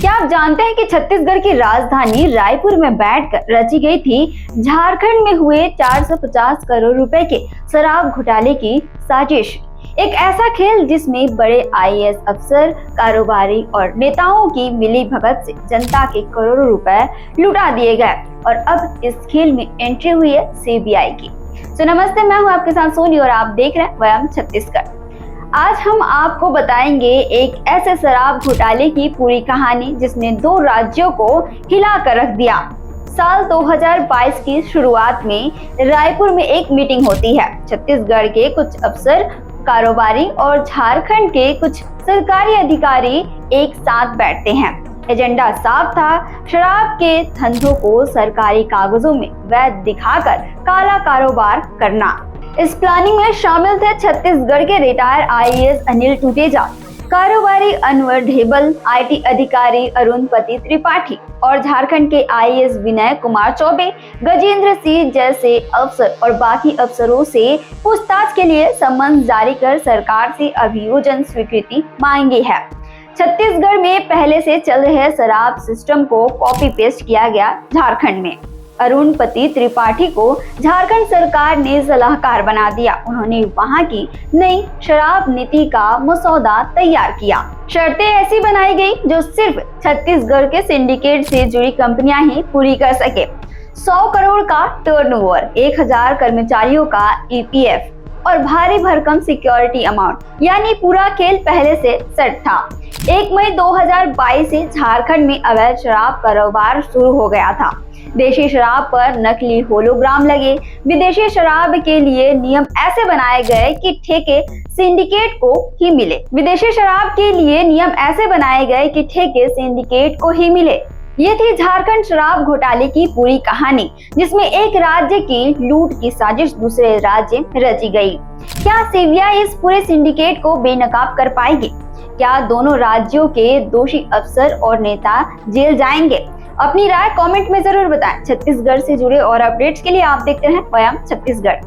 क्या आप जानते हैं कि छत्तीसगढ़ की राजधानी रायपुर में बैठकर रची गई थी झारखंड में हुए 450 करोड़ रुपए के शराब घोटाले की साजिश। एक ऐसा खेल जिसमें बड़े आईएएस अफसर, कारोबारी और नेताओं की मिलीभगत से जनता के करोड़ों रुपए लुटा दिए गए और अब इस खेल में एंट्री हुई है सीबीआई की। तो नमस्ते, मैं हूं आपके साथ सोनी और आप देख रहे हैं वयम छत्तीसगढ़। आज हम आपको बताएंगे एक ऐसे शराब घोटाले की पूरी कहानी जिसने 2 राज्यों को हिला कर रख दिया। साल 2022 की शुरुआत में रायपुर में एक मीटिंग होती है। छत्तीसगढ़ के कुछ अफसर, कारोबारी और झारखंड के कुछ सरकारी अधिकारी एक साथ बैठते हैं। एजेंडा साफ था, शराब के धंधों को सरकारी कागजों में वैध दिखाकर काला कारोबार करना। इस प्लानिंग में शामिल थे छत्तीसगढ़ के रिटायर आईएएस अनिल टूटेजा, कारोबारी अनवर ढेबल, आईटी अधिकारी अरुणपति त्रिपाठी और झारखंड के आईएएस विनय कुमार चौबे, गजेंद्र सिंह जैसे अफसर और बाकी अफसरों से पूछताछ के लिए सम्मन जारी कर सरकार से अभियोजन स्वीकृति मांगी है। छत्तीसगढ़ में पहले से चल रहे शराब सिस्टम को कॉपी पेस्ट किया गया झारखंड में। अरुणपति त्रिपाठी को झारखंड सरकार ने सलाहकार बना दिया। उन्होंने वहां की नई शराब नीति का मसौदा तैयार किया। शर्तें ऐसी बनाई गई जो सिर्फ छत्तीसगढ़ के सिंडिकेट से जुड़ी कंपनियां ही पूरी कर सके। 100 करोड़ का टर्नओवर, 1000 कर्मचारियों का ईपीएफ और भारी भरकम सिक्योरिटी अमाउंट, यानी पूरा खेल पहले से सेट था। 1 मई 2022 से झारखंड में अवैध शराब कारोबार शुरू हो गया था। देशी शराब पर नकली होलोग्राम लगे। विदेशी शराब के लिए नियम ऐसे बनाए गए कि ठेके सिंडिकेट को ही मिले। ये थी झारखंड शराब घोटाले की पूरी कहानी, जिसमें एक राज्य की लूट की साजिश दूसरे राज्य में रची गई। क्या सीबीआई इस पूरे सिंडिकेट को बेनकाब कर पाएगी? क्या दोनों राज्यों के दोषी अफसर और नेता जेल जाएंगे? अपनी राय कमेंट में जरूर बताएं। छत्तीसगढ़ से जुड़े और अपडेट्स के लिए आप देखते हैं वयम छत्तीसगढ़।